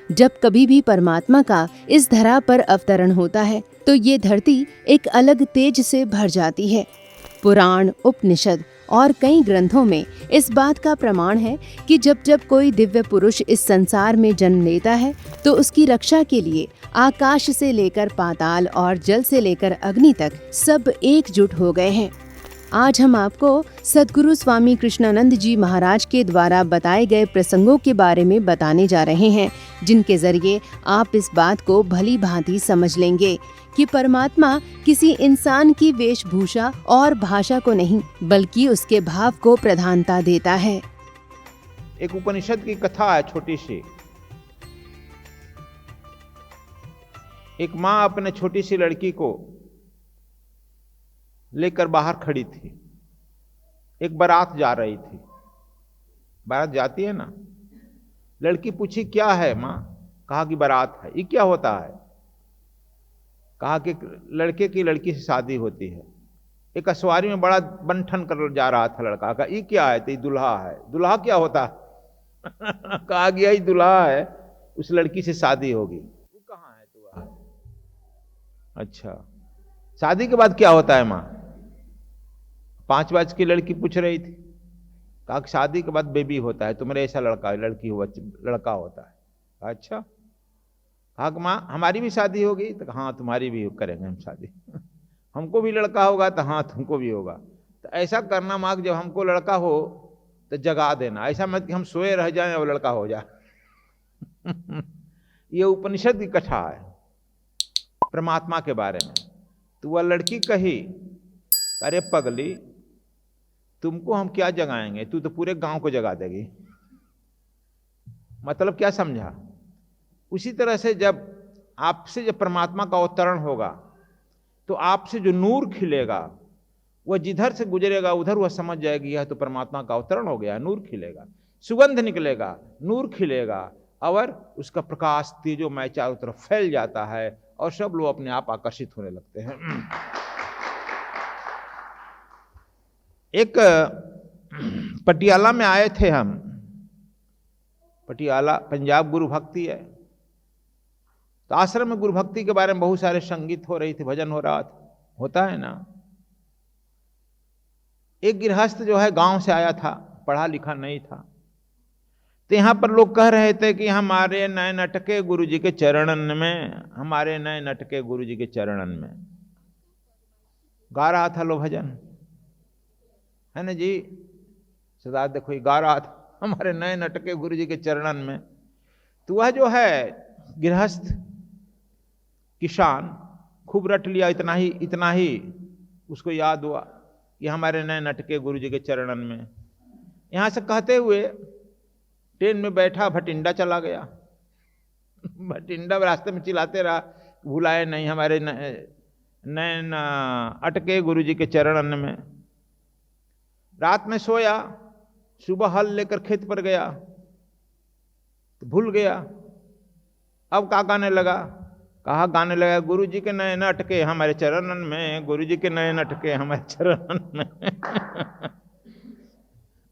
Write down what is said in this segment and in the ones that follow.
जब कभी भी परमात्मा का इस धरा पर अवतरण होता है तो ये धरती एक अलग तेज से भर जाती है। पुराण, उपनिषद और कई ग्रंथों में इस बात का प्रमाण है कि जब जब कोई दिव्य पुरुष इस संसार में जन्म लेता है तो उसकी रक्षा के लिए आकाश से लेकर पाताल और जल से लेकर अग्नि तक सब एकजुट हो गए हैं। आज हम आपको सद्गुरु स्वामी कृष्णानंद जी महाराज के द्वारा बताए गए प्रसंगों के बारे में बताने जा रहे हैं, जिनके जरिए आप इस बात को भली भांति समझ लेंगे कि परमात्मा किसी इंसान की वेशभूषा और भाषा को नहीं बल्कि उसके भाव को प्रधानता देता है। एक उपनिषद की कथा है छोटी सी। एक माँ अपने छोटी सी लड़की को लेकर बाहर खड़ी थी। एक बारात जा रही थी। बारात जाती है ना। लड़की पूछी, क्या है माँ? कहा कि बारात है। ये क्या होता है? कहा कि लड़के की लड़की से शादी होती है। एक अश्वारी में बड़ा बंठन कर जा रहा था लड़का। कहा ये क्या है? तो ये दुल्हा है। दुल्हा क्या होता है? कहा कि यही दुल्हा है, उस लड़की से शादी होगी। वो कहाँ है दुल्हा? अच्छा, शादी के बाद क्या होता है माँ? 5 वर्ष की लड़की पूछ रही थी। कहा कि शादी के बाद बेबी होता है, तुम्हारे ऐसा लड़का लड़की हो लड़का होता है। अच्छा। कहा कि माँ हमारी भी शादी होगी? तो हाँ तुम्हारी भी करेंगे हम शादी। हमको भी लड़का होगा? तो हाँ तुमको भी होगा। तो ऐसा करना माँ, जब हमको लड़का हो तो जगा देना, ऐसा मत कि हम सोए रह जाएं और लड़का हो जाए। ये उपनिषद की कथा है परमात्मा के बारे में। तो वह लड़की कही, अरे पगली, तुमको हम क्या जगाएंगे, तू तो पूरे गांव को जगा देगी। मतलब क्या समझा? उसी तरह से जब आपसे जब परमात्मा का अवतरण होगा तो आपसे जो नूर खिलेगा, वह जिधर से गुजरेगा उधर वह समझ जाएगी यह तो परमात्मा का अवतरण हो गया। नूर खिलेगा, सुगंध निकलेगा, नूर खिलेगा और उसका प्रकाश तेजोमय चारों तरफ फैल जाता है और सब लोग अपने आप आकर्षित होने लगते हैं। एक पटियाला में आए थे हम। पटियाला पंजाब गुरु भक्ति है। तो आश्रम में गुरु भक्ति के बारे में बहुत सारे संगीत हो रही थी, भजन हो रहा था, होता है ना। एक गृहस्थ जो है गांव से आया था, पढ़ा लिखा नहीं था। तो यहां पर लोग कह रहे थे कि हमारे नए नटके गुरु जी के चरणन में, हमारे नए नटके गुरु जी के चरणन में। गा रहा था लो भजन, है ना जी। सरदार देखो ये गा रहा था, हमारे नए नटके गुरु जी के चरणन में। तो वह जो है गृहस्थ किसान खूब रट लिया, इतना ही उसको याद हुआ कि हमारे नए नटके गुरु जी के चरणन में। यहां से कहते हुए ट्रेन में बैठा, भटिंडा चला गया। भटिंडा रास्ते में चिल्लाते रहा, भुलाए नहीं हमारे नए अटके गुरु जी के चरणन में। रात में सोया, सुबह हल लेकर खेत पर गया तो भूल गया। अब क्या गाने लगा? कहा गाने लगा, गुरु जी के नए नटके हमारे चरणन में, गुरु जी के नए नटके हमारे चरणन में।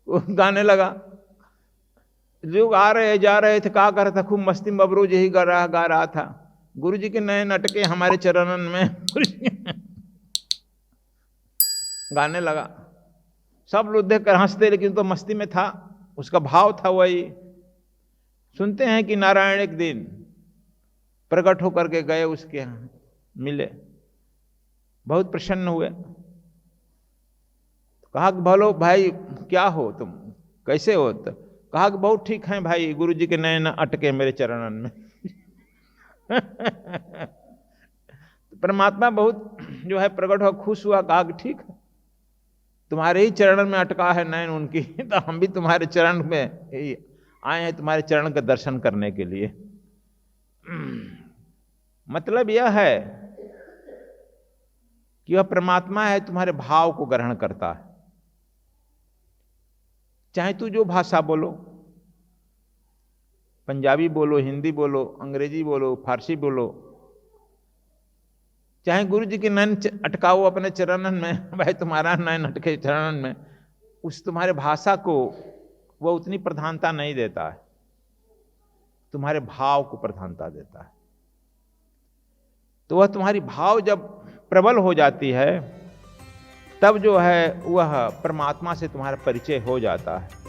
वो गाने लगा। लोग आ रहे जा रहे थे, क्या कर रहा था, खूब मस्ती में बबरू जी ही गा रहा था, गुरु जी के नए नटके हमारे चरणन में। गाने लगा। सब लोग देखकर हंसते, लेकिन तो मस्ती में था, उसका भाव था वही। सुनते हैं कि नारायण एक दिन प्रकट होकर के गए उसके यहाँ, मिले, बहुत प्रसन्न हुए। कहा कि भलो भाई क्या हो तुम, कैसे हो? तो कहा कि बहुत ठीक है भाई, गुरु जी के नए न अटके मेरे चरणन में। परमात्मा बहुत जो है प्रकट हो, खुश हुआ। कहा कि ठीक है, तुम्हारे ही चरण में अटका है नयन उनकी, तो हम भी तुम्हारे चरण में आए हैं, तुम्हारे चरण का दर्शन करने के लिए। मतलब यह है कि वह परमात्मा है, तुम्हारे भाव को ग्रहण करता है। चाहे तू जो भाषा बोलो, पंजाबी बोलो, हिंदी बोलो, अंग्रेजी बोलो, फारसी बोलो, चाहे गुरु जी के नयन अटकाओ अपने चरणन में, भाई तुम्हारा नयन अटके चरणन में, उस तुम्हारे भाषा को वह उतनी प्रधानता नहीं देता है। तुम्हारे भाव को प्रधानता देता है। तो वह तुम्हारी भाव जब प्रबल हो जाती है, तब जो है वह परमात्मा से तुम्हारा परिचय हो जाता है।